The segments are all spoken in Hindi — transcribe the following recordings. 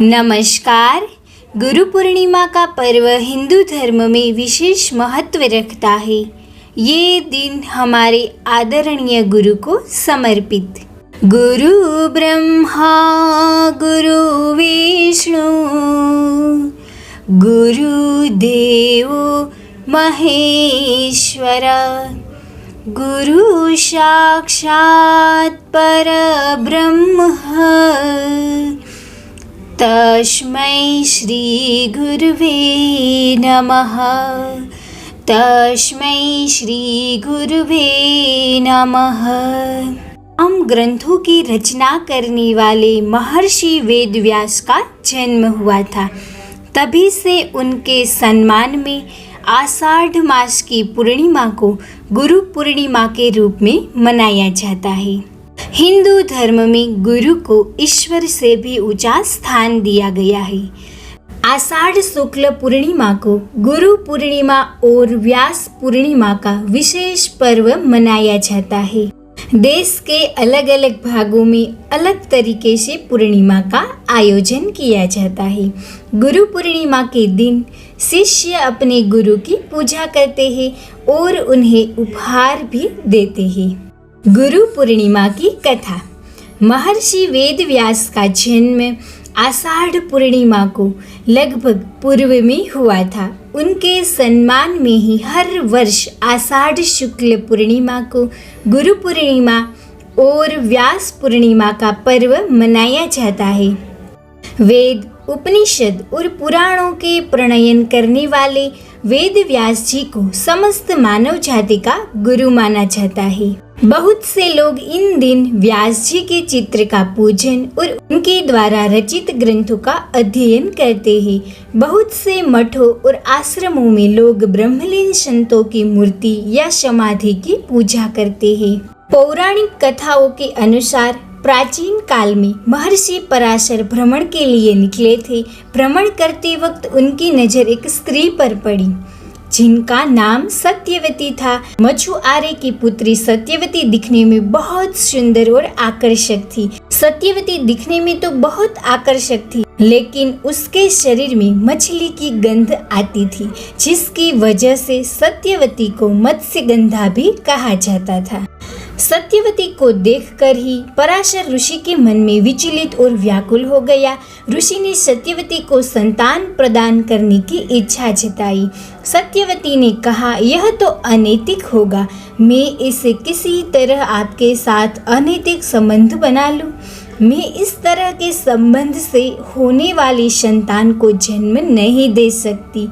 नमस्कार। गुरु पूर्णिमा का पर्व हिंदू धर्म में विशेष महत्व रखता है। ये दिन हमारे आदरणीय गुरु को समर्पित। गुरु ब्रह्मा गुरु विष्णु गुरु देवो महेश्वर गुरु साक्षात् परब्रह्म तस्मै श्री गुरुवे नमः। तस्मै श्री गुरुवे नमः। हम ग्रंथों की रचना करने वाले महर्षि वेदव्यास का जन्म हुआ था। तभी से उनके सम्मान में आषाढ़ मास की पूर्णिमा को गुरु पूर्णिमा के रूप में मनाया जाता है। हिंदू धर्म में गुरु को ईश्वर से भी ऊंचा स्थान दिया गया है। आषाढ़ शुक्ल पूर्णिमा को गुरु पूर्णिमा और व्यास पूर्णिमा का विशेष पर्व मनाया जाता है। देश के अलग अलग भागों में अलग तरीके से पूर्णिमा का आयोजन किया जाता है। गुरु पूर्णिमा के दिन शिष्य अपने गुरु की पूजा करते हैं और उन्हें उपहार भी देते हैं। गुरु पूर्णिमा की कथा। महर्षि वेदव्यास का जन्म आषाढ़ पूर्णिमा को लगभग पूर्व में हुआ था। उनके सम्मान में ही हर वर्ष आषाढ़ शुक्ल पूर्णिमा को गुरु पूर्णिमा और व्यास पूर्णिमा का पर्व मनाया जाता है। वेद, उपनिषद और पुराणों के प्रणयन करने वाले वेदव्यास जी को समस्त मानव जाति का गुरु माना जाता है। बहुत से लोग इन दिन व्यास जी के चित्र का पूजन और उनके द्वारा रचित ग्रंथों का अध्ययन करते हैं। बहुत से मठों और आश्रमों में लोग ब्रह्मलीन संतों की मूर्ति या समाधि की पूजा करते हैं। पौराणिक कथाओं के अनुसार प्राचीन काल में महर्षि पराशर भ्रमण के लिए निकले थे। भ्रमण करते वक्त उनकी नजर एक स्त्री पर पड़ी जिनका नाम सत्यवती था। मछुआरे की पुत्री सत्यवती दिखने में बहुत सुंदर और आकर्षक थी। सत्यवती दिखने में तो बहुत आकर्षक थी, लेकिन उसके शरीर में मछली की गंध आती थी, जिसकी वजह से सत्यवती को मत्स्यगंधा भी कहा जाता था। सत्यवती को देखकर ही पराशर ऋषि के मन में विचलित और व्याकुल हो गया। ऋषि ने सत्यवती को संतान प्रदान करने की इच्छा जताई। सत्यवती ने कहा, यह तो अनैतिक होगा, मैं इसे किसी तरह आपके साथ अनैतिक संबंध बना लूं। मैं इस तरह के संबंध से होने वाली संतान को जन्म नहीं दे सकती।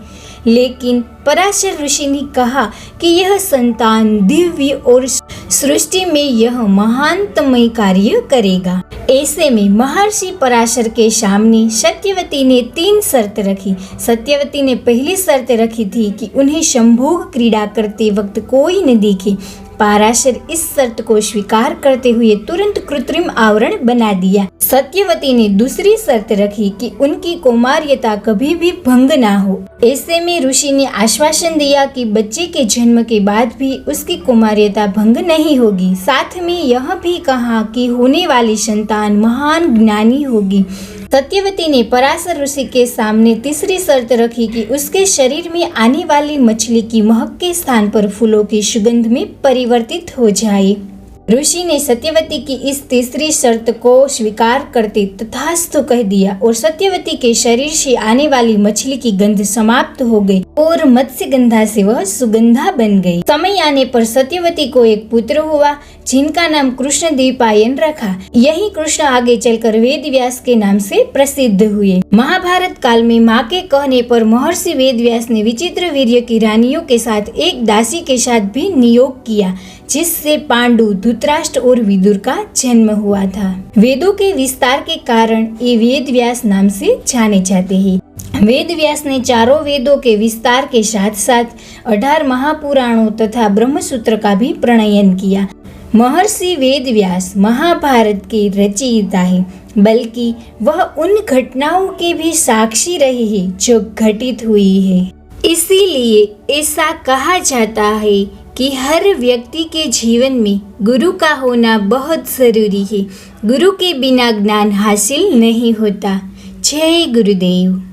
लेकिन पराशर ऋषि ने कहा कि यह संतान दिव्य और सृष्टि में यह महानतमय कार्य करेगा। ऐसे में महर्षि पराशर के सामने सत्यवती ने 3 शर्त रखी। सत्यवती ने पहली शर्त रखी थी कि उन्हें संभोग क्रीड़ा करते वक्त कोई न दिखे। पराशर इस शर्त को स्वीकार करते हुए तुरंत कृत्रिम आवरण बना दिया। सत्यवती ने दूसरी शर्त रखी कि उनकी कौमार्यता कभी भी भंग ना हो। ऐसे में ऋषि ने आश्वासन दिया कि बच्चे के जन्म के बाद भी उसकी कौमार्यता भंग नहीं होगी। साथ में यह भी कहा कि होने वाली संतान महान ज्ञानी होगी। सत्यवती ने पराशर ऋषि के सामने तीसरी शर्त रखी कि उसके शरीर में आने वाली मछली की महक के स्थान पर फूलों की सुगंध में परिवर्तित हो जाए। ऋषि ने सत्यवती की इस तीसरी शर्त को स्वीकार करते तथास्तु कह दिया और सत्यवती के शरीर से आने वाली मछली की गंध समाप्त हो गई और मत्स्यगंधा से वह सुगंधा बन गई। समय आने पर सत्यवती को एक पुत्र हुआ जिनका नाम कृष्ण द्वैपायन रखा। यही कृष्ण आगे चलकर वेदव्यास के नाम से प्रसिद्ध हुए। महाभारत काल में माँ के कहने पर महर्षि वेदव्यास ने विचित्र वीर्य की रानियों के साथ एक दासी के साथ भी नियोग किया, जिससे पांडु, धृतराष्ट्र और विदुर का जन्म हुआ था। वेदों के विस्तार के कारण ये वेदव्यास नाम से जाने जाते हैं। वेदव्यास ने चारों वेदों के विस्तार के साथ साथ 18 महापुराणों तथा ब्रह्मसूत्र का भी प्रणयन किया। महर्षि वेदव्यास महाभारत के रचयिता है, बल्कि वह उन घटनाओं के भी साक्षी रहे हैं जो घटित हुई है। इसीलिए ऐसा कहा जाता है कि हर व्यक्ति के जीवन में गुरु का होना बहुत ज़रूरी है। गुरु के बिना ज्ञान हासिल नहीं होता। जय गुरुदेव।